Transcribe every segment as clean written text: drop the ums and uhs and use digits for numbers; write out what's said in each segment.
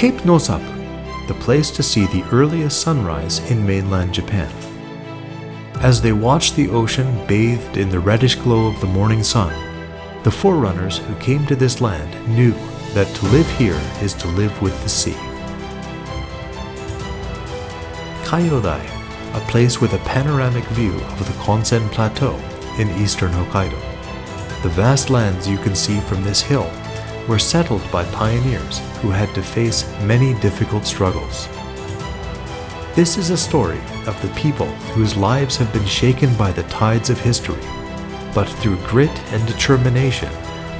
Cape Nosapu, the place to see the earliest sunrise in mainland Japan. As they watched the ocean bathed in the reddish glow of the morning sun, the forerunners who came to this land knew that to live here is to live with the sea. Kaiodai, a place with a panoramic view of the Konsen Plateau in eastern Hokkaido. The vast lands you can see from this hill were settled by pioneers who had to face many difficult struggles. This is a story of the people whose lives have been shaken by the tides of history, but through grit and determination,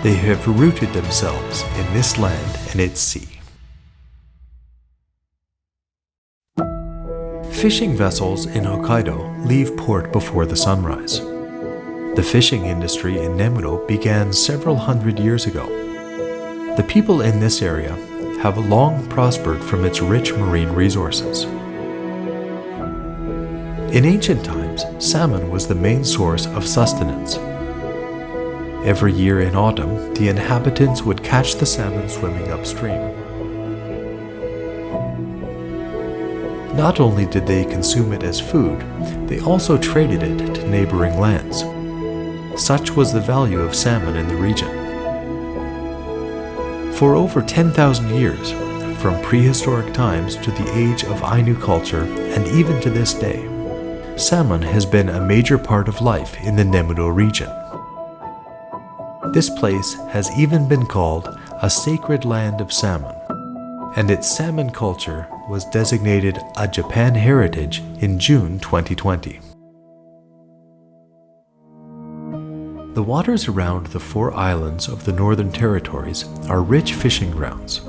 they have rooted themselves in this land and its sea. Fishing vessels in Hokkaido leave port before the sunrise. The fishing industry in Nemuro began several hundred years ago. The people in this area have long prospered from its rich marine resources. In ancient times, salmon was the main source of sustenance. Every year in autumn, the inhabitants would catch the salmon swimming upstream. Not only did they consume it as food, they also traded it to neighboring lands. Such was the value of salmon in the region. For over 10,000 years, from prehistoric times to the age of Ainu culture and even to this day, salmon has been a major part of life in the Nemuro region. This place has even been called a sacred land of salmon, and its salmon culture was designated a Japan Heritage in June 2020. The waters around the 4 islands of the Northern Territories are rich fishing grounds.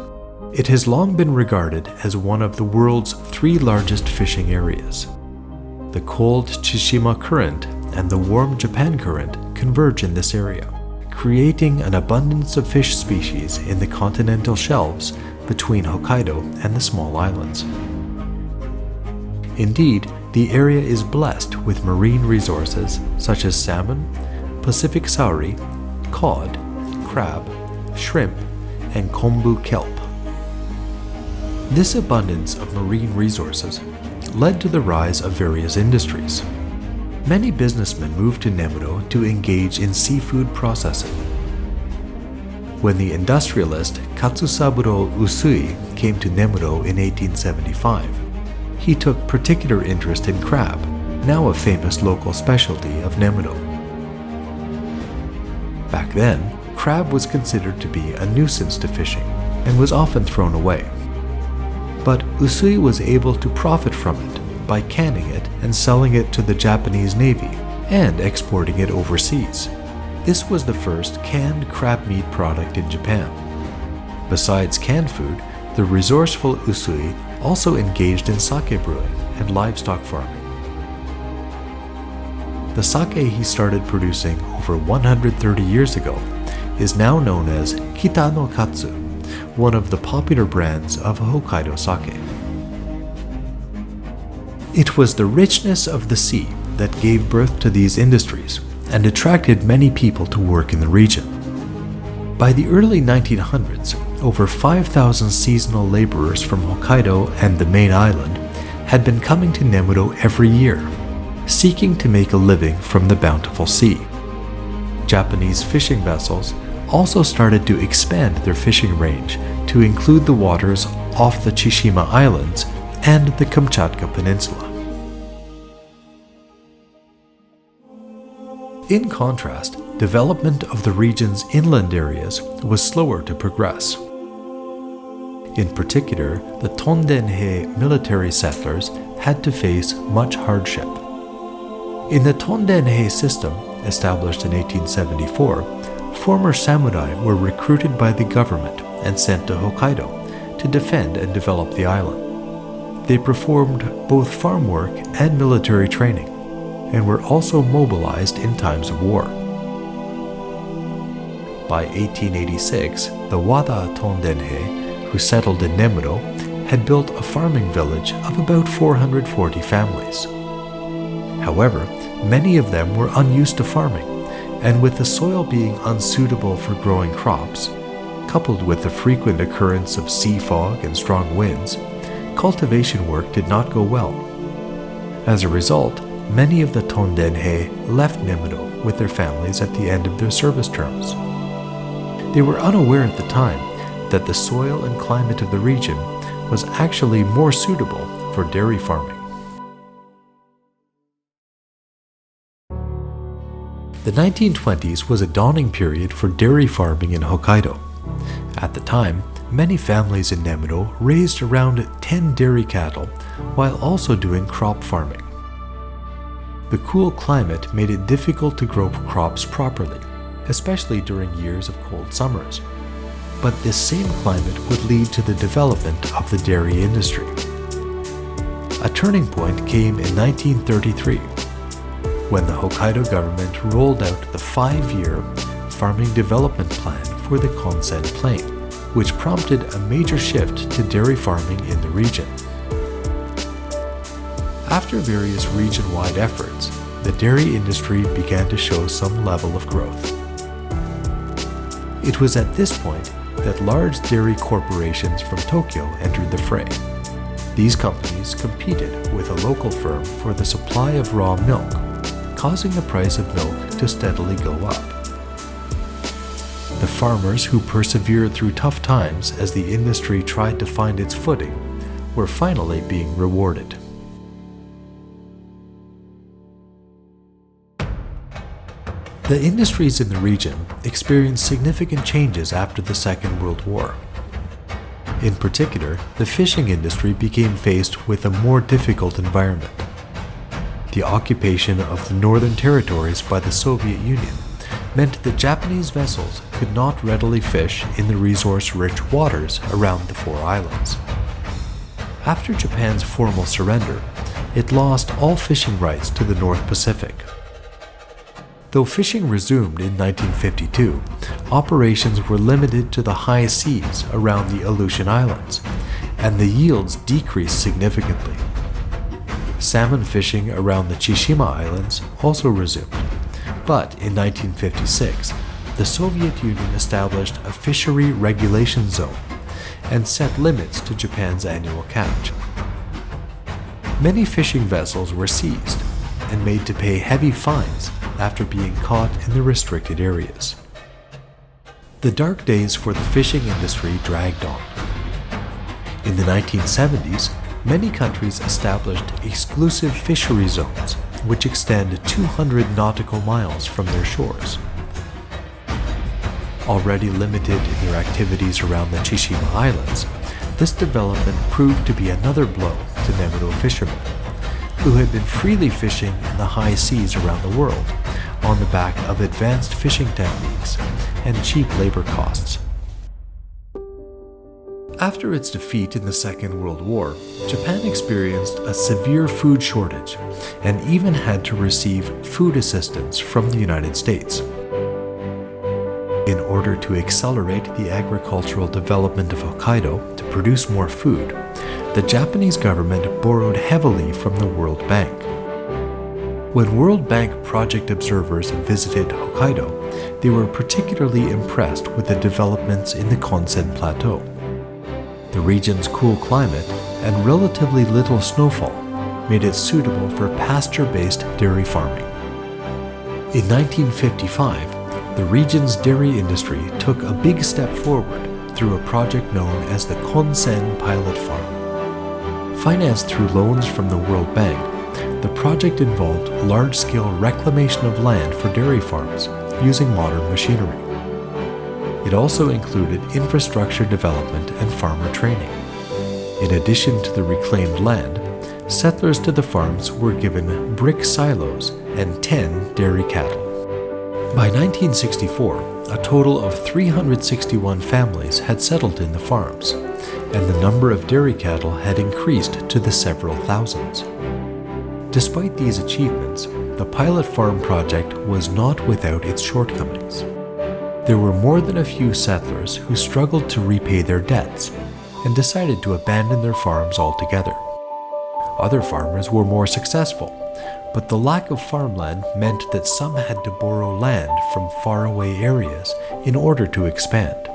It has long been regarded as one of the world's 3 largest fishing areas. The cold Chiishima Current and the warm Japan Current converge in this area, creating an abundance of fish species in the continental shelves between Hokkaido and the small islands. Indeed, the area is blessed with marine resources such as salmon, Pacific sauri, cod, crab, shrimp, and kombu kelp. This abundance of marine resources led to the rise of various industries. Many businessmen moved to Nemuro to engage in seafood processing. When the industrialist Katsusaburo Usui came to Nemuro in 1875, he took particular interest in crab, now a famous local specialty of Nemuro. Back then, crab was considered to be a nuisance to fishing and was often thrown away. But Usui was able to profit from it by canning it and selling it to the Japanese Navy and exporting it overseas. This was the first canned crab meat product in Japan. Besides canned food, the resourceful Usui also engaged in sake brewing and livestock farming. The sake he started producing over 130 years ago is now known as Kita no Katsu, one of the popular brands of Hokkaido sake. It was the richness of the sea that gave birth to these industries and attracted many people to work in the region. By the early 1900s, over 5,000 seasonal laborers from Hokkaido and the main island had been coming to Nemuro every year, seeking to make a living from the bountiful sea. Japanese fishing vessels also started to expand their fishing range to include the waters off the Chiishima Islands and the Kamchatka Peninsula. In contrast, development of the region's inland areas was slower to progress. In particular, the Tondenhei military settlers had to face much hardship. In the Tondenhei system, established in 1874, former samurai were recruited by the government and sent to Hokkaido to defend and develop the island. They performed both farm work and military training, and were also mobilized in times of war. By 1886, the Wada Tondenhei, who settled in Nemuro, had built a farming village of about 440 families. However, many of them were unused to farming, and with the soil being unsuitable for growing crops, coupled with the frequent occurrence of sea fog and strong winds, cultivation work did not go well. As a result, many of the Tondenhei left Nemuro with their families at the end of their service terms. They were unaware at the time that the soil and climate of the region was actually more suitable for dairy farming. The 1920s was a dawning period for dairy farming in Hokkaido. At the time, many families in Nemuro raised around 10 dairy cattle while also doing crop farming. The cool climate made it difficult to grow crops properly, especially during years of cold summers. But this same climate would lead to the development of the dairy industry. A turning point came in 1933, when the Hokkaido government rolled out the 5-year Farming Development Plan for the Konsen Plain, which prompted a major shift to dairy farming in the region. After various region-wide efforts, the dairy industry began to show some level of growth. It was at this point that large dairy corporations from Tokyo entered the fray. These companies competed with a local firm for the supply of raw milk, causing the price of milk to steadily go up. The farmers who persevered through tough times as the industry tried to find its footing were finally being rewarded. The industries in the region experienced significant changes after the Second World War. In particular, the fishing industry became faced with a more difficult environment. The occupation of the northern territories by the Soviet Union meant that Japanese vessels could not readily fish in the resource-rich waters around the four islands. After Japan's formal surrender, it lost all fishing rights to the North Pacific. Though fishing resumed in 1952, operations were limited to the high seas around the Aleutian Islands, and the yields decreased significantly. Salmon fishing around the Chieshima Islands also resumed, but in 1956, the Soviet Union established a fishery regulation zone and set limits to Japan's annual catch. Many fishing vessels were seized and made to pay heavy fines after being caught in the restricted areas. The dark days for the fishing industry dragged on. In the 1970s, many countries established exclusive fishery zones which extend 200 nautical miles from their shores. Already limited in their activities around the Chieshima Islands, this development proved to be another blow to Nemuro fishermen, who had been freely fishing in the high seas around the world on the back of advanced fishing techniques and cheap labor costs. After its defeat in the Second World War, Japan experienced a severe food shortage and even had to receive food assistance from the United States. In order to accelerate the agricultural development of Hokkaido to produce more food, the Japanese government borrowed heavily from the World Bank. When World Bank project observers visited Hokkaido, they were particularly impressed with the developments in the Konsen Plateau. The region's cool climate and relatively little snowfall made it suitable for pasture-based dairy farming. In 1955, the region's dairy industry took a big step forward through a project known as the Konsen Pilot Farm. Financed through loans from the World Bank, the project involved large-scale reclamation of land for dairy farms using modern machinery. It also included infrastructure development and farmer training. In addition to the reclaimed land, settlers to the farms were given brick silos and 10 dairy cattle. By 1964, a total of 361 families had settled in the farms, and the number of dairy cattle had increased to the several thousands. Despite these achievements, the pilot farm project was not without its shortcomings. There were more than a few settlers who struggled to repay their debts and decided to abandon their farms altogether. Other farmers were more successful, but the lack of farmland meant that some had to borrow land from faraway areas in order to expand.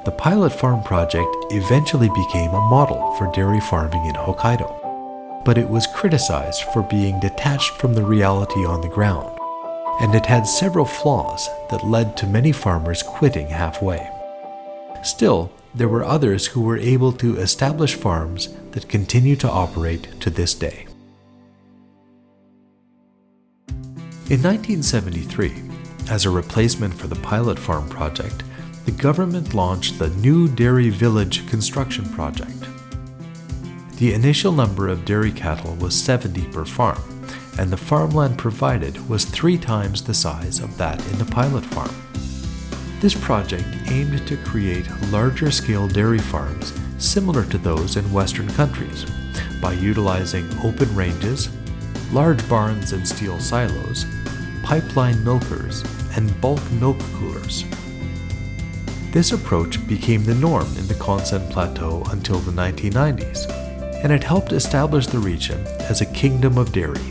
The pilot farm project eventually became a model for dairy farming in Hokkaido, but it was criticized for being detached from the reality on the ground, and it had several flaws that led to many farmers quitting halfway. Still, there were others who were able to establish farms that continue to operate to this day. In 1973, as a replacement for the pilot farm project, the government launched the New Dairy Village construction project. The initial number of dairy cattle was 70 per farm, and the farmland provided was 3 times the size of that in the pilot farm. This project aimed to create larger-scale dairy farms similar to those in Western countries by utilizing open ranges, large barns and steel silos, pipeline milkers, and bulk milk coolers. This approach became the norm in the Konsen Plateau until the 1990s, and it helped establish the region as a kingdom of dairy.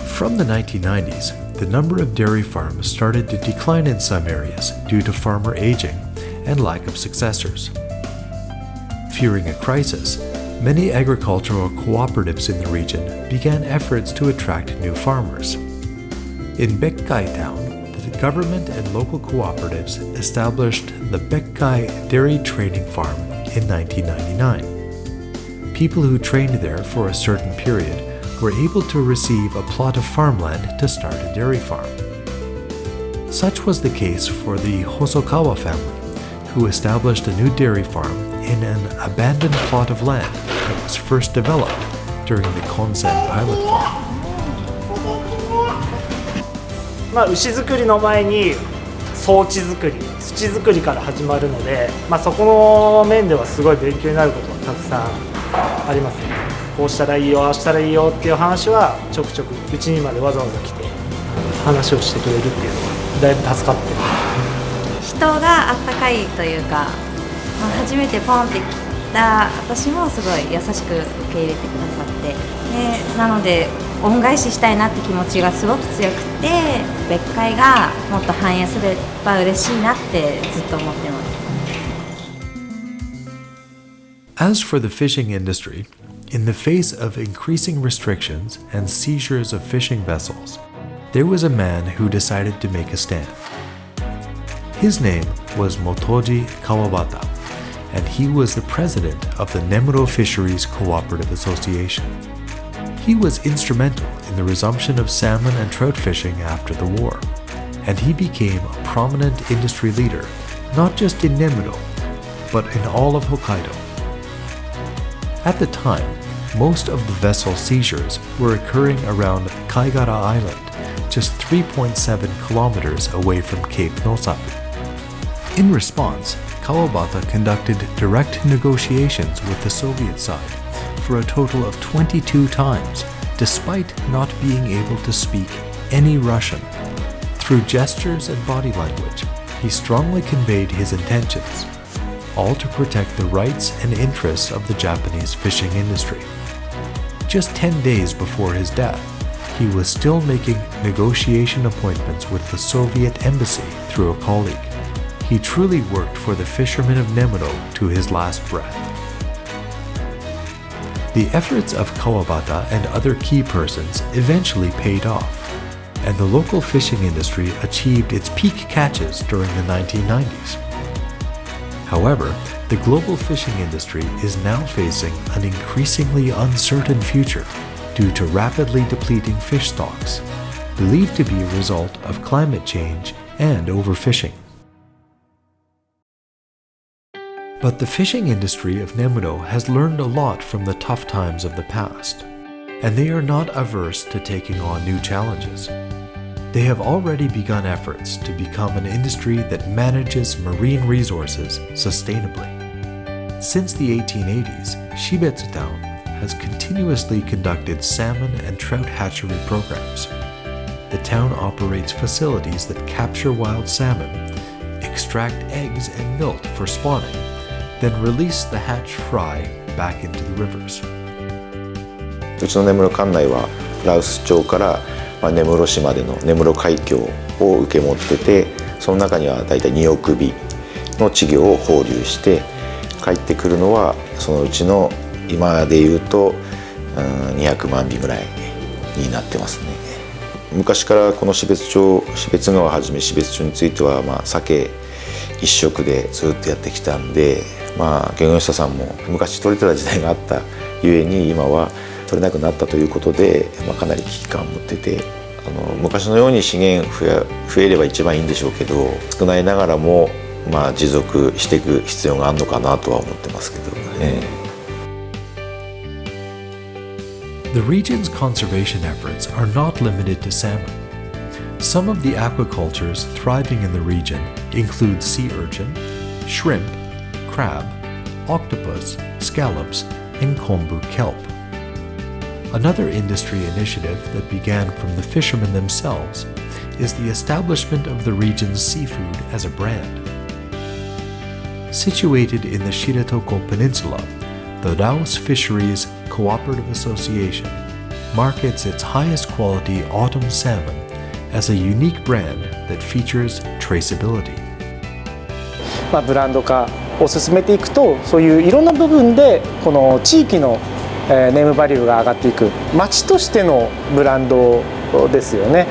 From the 1990s, the number of dairy farms started to decline in some areas due to farmer aging and lack of successors. Fearing a crisis, many agricultural cooperatives in the region began efforts to attract new farmers. In Bekkai town, the government and local cooperatives established the Bekkai Dairy Training Farm in 1999. People who trained there for a certain period were able to receive a plot of farmland to start a dairy farm. Such was the case for the Hosokawa family, who established a new dairy farm in an abandoned plot of land that was first developed during the Konsen pilot farm. 牛作りの前に装置作り、土作りから始まるので、そこの面ではすごい勉強になることがたくさんありますね。こうしたらいいよ、ああしたらいいよっていう話はちょくちょくうちにまでわざわざ来て話をしてくれるっていうのはだいぶ助かってる。人があったかいというか、初めてポンって来た私もすごい優しく受け入れてくださって、なので恩返ししたいなって気持ちがすごく強くて、別海がもっと繁栄すれば嬉しいなってずっと思ってます。As for the fishing industry, in the face of increasing restrictions and seizures of fishing vessels, there was a man who decided to make a stand. His name was Motoji Kawabata, and he was the president of the Nemuro Fisheries Cooperative Association. He was instrumental in the resumption of salmon and trout fishing after the war, and he became a prominent industry leader, not just in Nemuro, but in all of Hokkaido. At the time, most of the vessel seizures were occurring around Kaigara Island, just 3.7 kilometers away from Cape Nosapu. In response, Kawabata conducted direct negotiations with the Soviet side for a total of 22 times, despite not being able to speak any Russian. Through gestures and body language, he strongly conveyed his intentions, all to protect the rights and interests of the Japanese fishing industry. Just 10 days before his death, he was still making negotiation appointments with the Soviet embassy through a colleague. He truly worked for the fishermen of Nemuro to his last breath. The efforts of Kawabata and other key persons eventually paid off, and the local fishing industry achieved its peak catches during the 1990s. However, the global fishing industry is now facing an increasingly uncertain future due to rapidly depleting fish stocks, believed to be a result of climate change and overfishing. But the fishing industry of Nemuro has learned a lot from the tough times of the past, and they are not averse to taking on new challenges. They have already begun efforts to become an industry that manages marine resources sustainably. Since the 1880s, Shibetsu Town has continuously conducted salmon and trout hatchery programs. The town operates facilities that capture wild salmon, extract eggs and milk for spawning, then release the hatched fry back into the rivers. うちの根室管内は羅臼町から根室市までの根室海峡を受け持ってて、その中にはだいたい2億尾の稚魚を放流して帰ってくるのはそのうちの今でいうと200万尾ぐらいになってますね。昔からこの標津川をはじめ標津町については鮭一色でずっとやってきたんで、漁業者さんも昔取れてた時代があったゆえに今は取れなくなったということで、かなり危機感を持ってて、昔のように資源増えれば一番いいんでしょうけど、少ないながらも持続していく必要があるのかなとは思ってますけどね。The region's conservation efforts are not limited to salmon. Some of the aquacultures thriving in the region include sea urchin, shrimp, crab, octopus, scallops, and kombu kelp. Another industry initiative that began from the fishermen themselves is the establishment of the region's seafood as a brand. Situated in the Shiratoko Peninsula, the Laos Fisheries Cooperative Association markets its highest quality autumn salmon as a unique brand that features traceability. ブランド化を進めていくと、そういういろんな部分でこの地域のネームバリューが上がっていく、町としてのブランドですよね。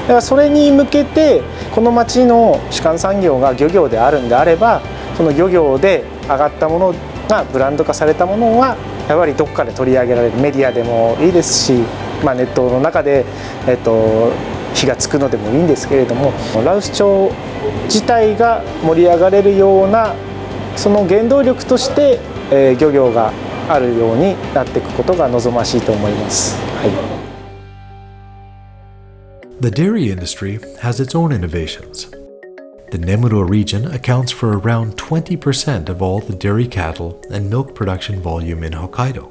だからそれに向けてこの町の主幹産業が漁業であるんであれば、その漁業で上がったものがブランド化されたものはやっぱりどこかで取り上げられる、メディアでもいいですし、ネットの中で、火がつくのでもいいんですけれども、羅臼町自体が盛り上がれるようなその原動力として、漁業があるようになっていくことが望ましいと思います。The dairy industry has its own innovations. The Nemuro region accounts for around 20% of all the dairy cattle and milk production volume in Hokkaido,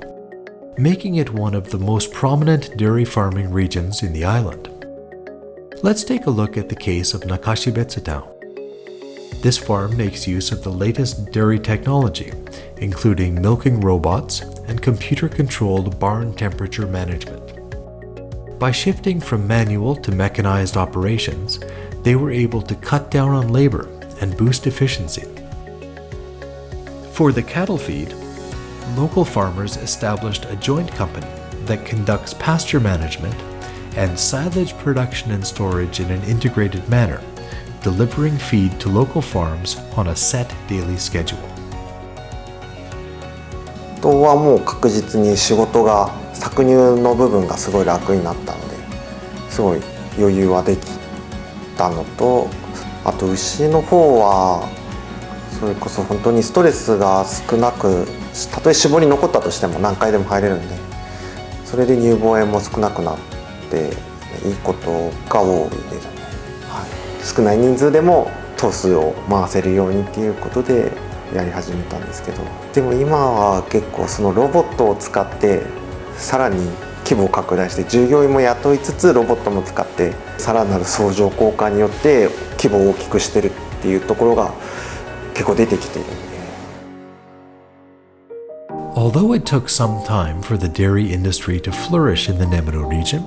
making it one of the most prominent dairy farming regions in the island. Let's take a look at the case of Nakashibetsu Town. This farm makes use of the latest dairy technology, including milking robots and computer-controlled barn temperature management. By shifting from manual to mechanized operations, they were able to cut down on labor and boost efficiency. For the cattle feed, local farmers established a joint company that conducts pasture management and silage production and storage in an integrated manner, delivering feed to local farms on a set daily schedule. あとはもう確実に仕事が搾乳の部分がすごい楽になったので、すごい余裕はできたのと、あと牛の方はそれこそ本当にストレスが少なく、たとえ絞り残ったとしても何回でも入れるんで、それで乳房炎も少なくなっていいことが多いですね。少ない人数でも頭数を回せるようにっていうことでやり始めたんですけど、でも今は結構そのロボットを使ってさらに規模を拡大して、従業員も雇いつつロボットも使ってさらなる相乗効果によって規模を大きくしてるっていうところが結構出てきているんで。Although it took some time for the dairy industry to flourish in the Nemuro region,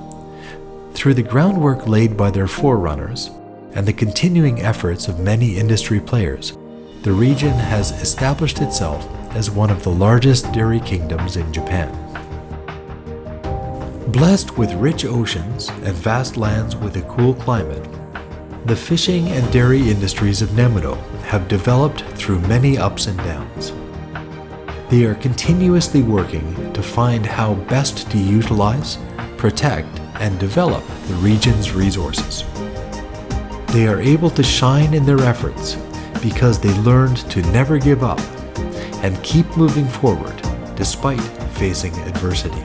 through the groundwork laid by their forerunners and the continuing efforts of many industry players, the region has established itself as one of the largest dairy kingdoms in Japan. Blessed with rich oceans and vast lands with a cool climate, the fishing and dairy industries of Nemuro have developed through many ups and downs. They are continuously working to find how best to utilize, protect, and develop the region's resources. They are able to shine in their efforts because they learned to never give up and keep moving forward despite facing adversity.